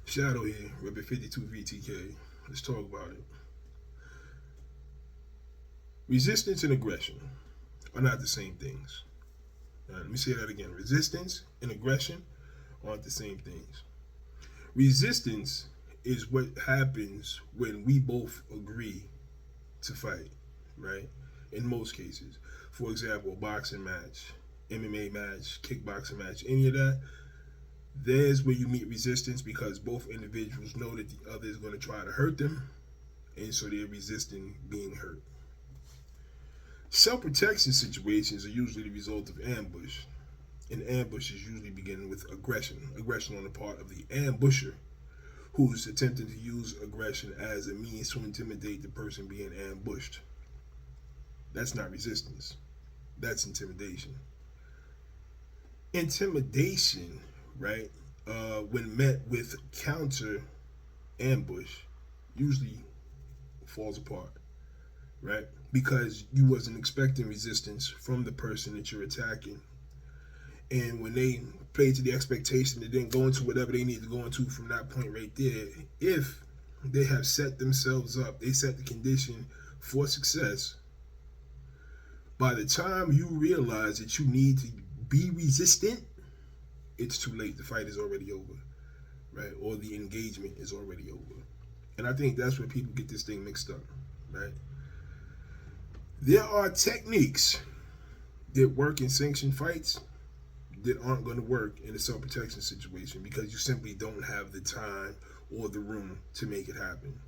Shadow here, Rebel 52 VTK. Let's talk about it. Resistance and aggression are not the same things. Let me say that again. Resistance and aggression aren't the same things. Resistance is what happens when we both agree to fight, right? In most cases. For example, a boxing match, MMA match, kickboxing match, any of that, there's where you meet resistance because both individuals know that the other is going to try to hurt them, and so they're resisting being hurt. Self protection situations are usually the result of ambush, and ambushes usually begin with aggression on the part of the ambusher, who's attempting to use aggression as a means to intimidate the person being ambushed. That's not resistance, that's intimidation. Intimidation, right, when met with counter ambush, usually falls apart, right? Because you wasn't expecting resistance from the person that you're attacking. And when they played to the expectation, they didn't go into whatever they need to go into from that point right there. If they have set themselves up, they set the condition for success. By the time you realize that you need to be resistant, it's too late. The fight is already over, right? Or the engagement is already over. And I think that's where people get this thing mixed up, right? There are techniques that work in sanctioned fights that aren't going to work in a self-protection situation because you simply don't have the time or the room to make it happen.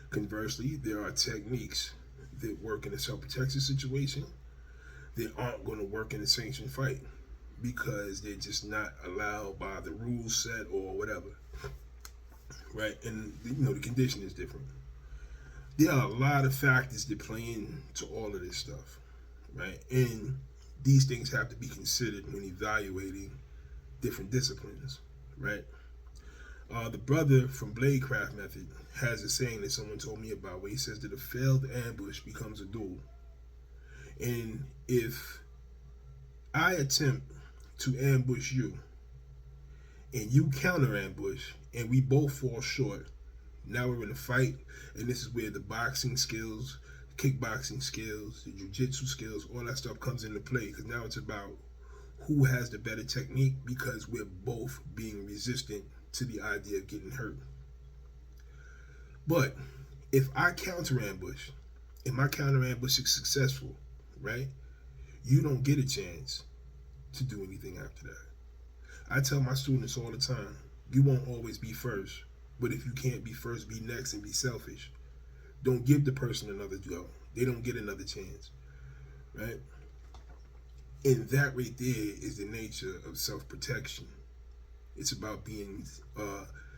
Conversely, there are techniques that work in a self-protection situation that aren't going to work in a sanctioned fight because they're just not allowed by the rules set or whatever, right? And the condition is different. There are a lot of factors that play into all of this stuff, right? And these things have to be considered when evaluating different disciplines, right? The brother from Bladecraft Method has a saying that someone told me about where he says that a failed ambush becomes a duel. And if I attempt to ambush you and you counter ambush and we both fall short, now we're in a fight, and this is where the boxing skills, kickboxing skills, the jiu-jitsu skills, all that stuff comes into play because now it's about who has the better technique because we're both being resistant to the idea of getting hurt. But if I counter ambush and my counter ambush is successful, right, you don't get a chance to do anything after that. I tell my students all the time, you won't always be first, but if you can't be first, be next and be selfish. Don't give the person another go. They don't get another chance, right? And that right there is the nature of self-protection. It's about being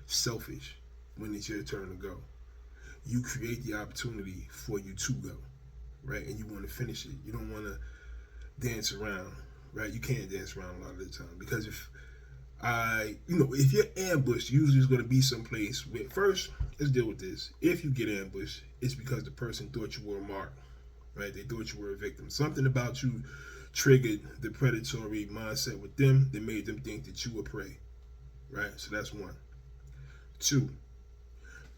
selfish when it's your turn to go. You create the opportunity for you to go, right? And you want to finish it. You don't want to dance around, right? You can't dance around a lot of the time because if you're ambushed, usually it's going to be someplace where, first, let's deal with this. If you get ambushed, it's because the person thought you were a mark, right? They thought you were a victim. Something about you triggered the predatory mindset with them that made them think that you were prey, right? So that's one. Two,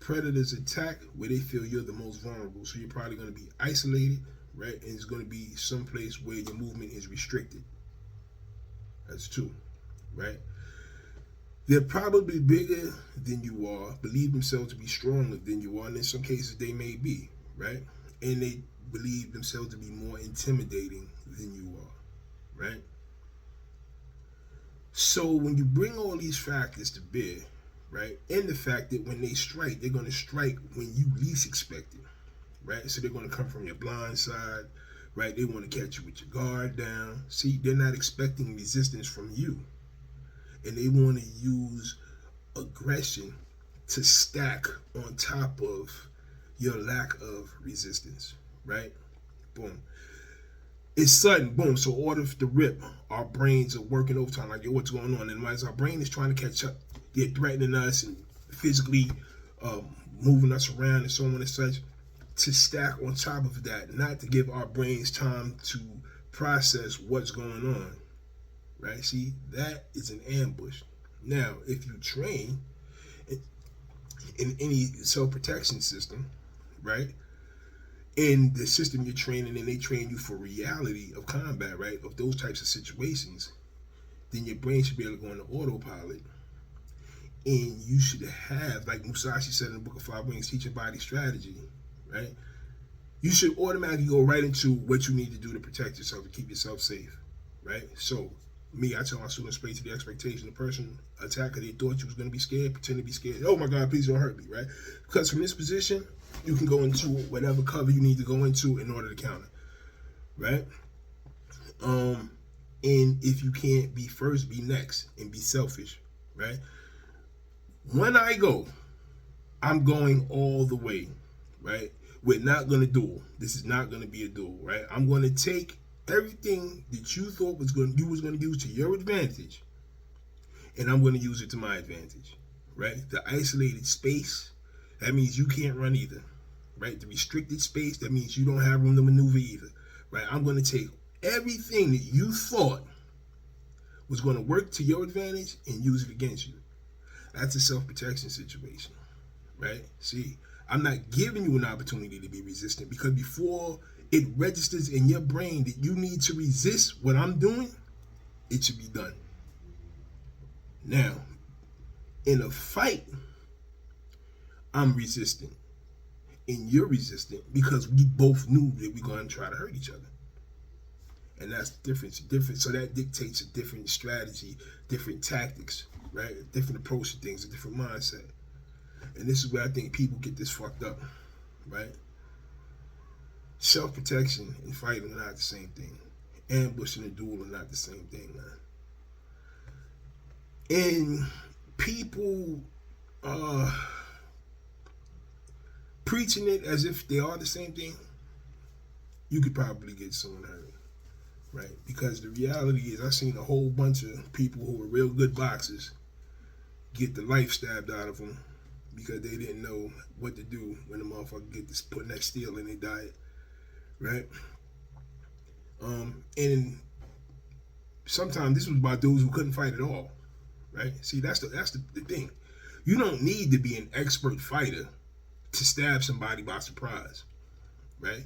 predators attack where they feel you're the most vulnerable. So you're probably going to be isolated, right? And it's going to be someplace where your movement is restricted. That's two, right? They're probably bigger than you are, believe themselves to be stronger than you are, and in some cases they may be, right? And they believe themselves to be more intimidating than you are, right? So when you bring all these factors to bear, right, and the fact that when they strike, they're going to strike when you least expect it, right? So they're going to come from your blind side, right? They want to catch you with your guard down. See, they're not expecting resistance from you. And they want to use aggression to stack on top of your lack of resistance, right? Boom. It's sudden, boom. So order the rip, our brains are working overtime, like, yo, what's going on? And as our brain is trying to catch up, they're threatening us and physically moving us around and so on and such, to stack on top of that, not to give our brains time to process what's going on. Right? See, that is an ambush. Now, if you train, and in any self-protection system, right? In the system you're training and they train you for reality of combat, right? Of those types of situations, then your brain should be able to go into autopilot. And you should have, like Musashi said in the Book of Five Rings, teach your body strategy, right? You should automatically go right into what you need to do to protect yourself, to keep yourself safe, right? So, me, I tell my students, play to the expectation. The person attacker, they thought you was going to be scared, pretend to be scared. Oh my God, please don't hurt me, right? Because from this position, you can go into whatever cover you need to go into in order to counter, right? And if you can't be first, be next and be selfish, right? When I go, I'm going all the way, right? We're not going to duel. This is not going to be a duel, right? I'm going to take everything that you thought you was going to use to your advantage, and I'm going to use it to my advantage, right? The isolated space, that means you can't run either, right? The restricted space, that means you don't have room to maneuver either, right? I'm going to take everything that you thought was going to work to your advantage and use it against you. That's a self-protection situation, right? See, I'm not giving you an opportunity to be resistant, because before it registers in your brain that you need to resist what I'm doing, it should be done. Now, in a fight, I'm resistant and you're resistant because we both knew that we're going to try to hurt each other. And that's the difference. So that dictates a different strategy, different tactics, right? A different approach to things, a different mindset. And this is where I think people get this fucked up, right? Self-protection and fighting are not the same thing. Ambushing and duel are not the same thing, man. And people preaching it as if they are the same thing, you could probably get someone hurt, right? Because the reality is, I've seen a whole bunch of people who were real good boxers get the life stabbed out of them because they didn't know what to do when the motherfucker get this putting that steel in their diet, right? And sometimes this was by dudes who couldn't fight at all, right? See, that's the thing. You don't need to be an expert fighter to stab somebody by surprise, right?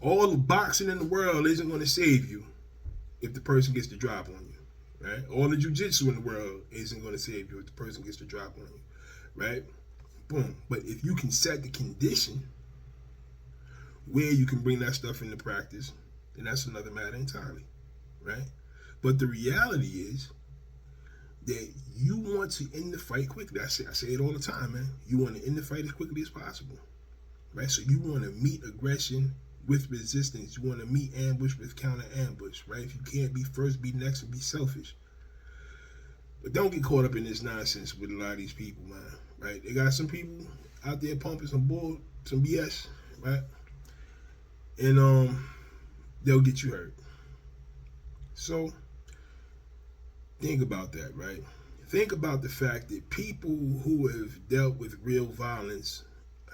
All the boxing in the world isn't going to save you if the person gets the drop on you, right? All the jiu-jitsu in the world isn't going to save you if the person gets the drop on you, right? Boom. But if you can set the condition where you can bring that stuff into practice, then that's another matter entirely, right? But the reality is that you want to end the fight quickly. I say it all the time, man. You want to end the fight as quickly as possible, right? So you want to meet aggression with resistance. You want to meet ambush with counter ambush, right? If you can't be first, be next, and be selfish. But don't get caught up in this nonsense with a lot of these people, man, right? They got some people out there pumping some bull, some BS, right? And they'll get you hurt. So think about that, right? Think about the fact that people who have dealt with real violence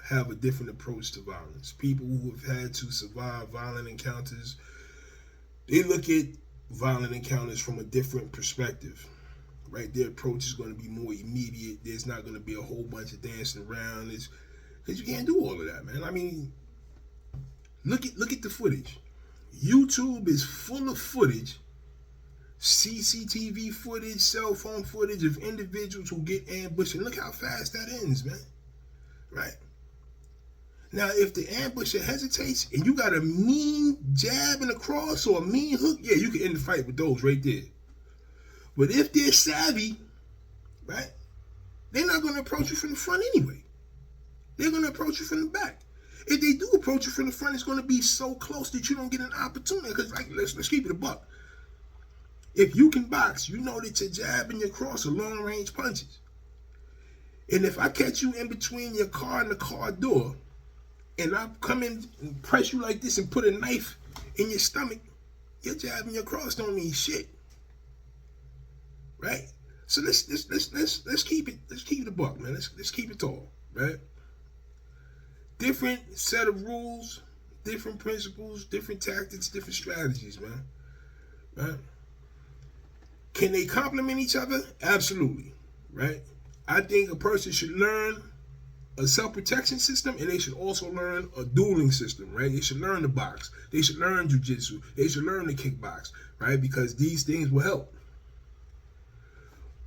have a different approach to violence. People who have had to survive violent encounters, they look at violent encounters from a different perspective, right? Their approach is going to be more immediate. There's not going to be a whole bunch of dancing around. Because you can't do all of that, man. I mean, look at the footage. YouTube is full of footage, CCTV footage, cell phone footage of individuals who get ambushed. And look how fast that ends, man. Right? Now, if the ambusher hesitates and you got a mean jab and a cross or a mean hook, yeah, you can end the fight with those right there. But if they're savvy, right, they're not going to approach you from the front anyway. They're going to approach you from the back. If they do approach you from the front, it's going to be so close that you don't get an opportunity. Because, like, let's keep it a buck. If you can box, you know that your jab and your cross are long-range punches. And if I catch you in between your car and the car door, and I come in and press you like this and put a knife in your stomach, your jab and your cross don't mean shit, right? So let's keep it a buck, man. Let's keep it tall, right? Different set of rules, different principles, different tactics, different strategies, man. Right? Can they complement each other? Absolutely, right? I think a person should learn a self-protection system, and they should also learn a dueling system, right? They should learn to box. They should learn jujitsu. They should learn to kickbox, right? Because these things will help.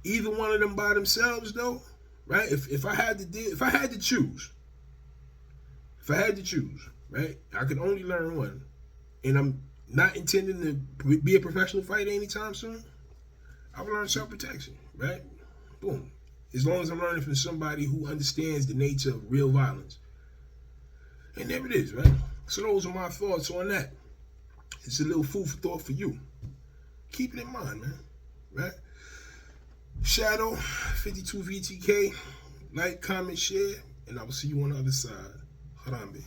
Either one of them by themselves, though, right? If I had to choose, right? I could only learn one, and I'm not intending to be a professional fighter anytime soon. I would learn self-protection, right? Boom. As long as I'm learning from somebody who understands the nature of real violence. And there it is, right? So those are my thoughts on that. It's a little food for thought for you. Keep it in mind, man. Right? Shadow, 52 VTK. Like, comment, share, and I will see you on the other side. Hold on, baby.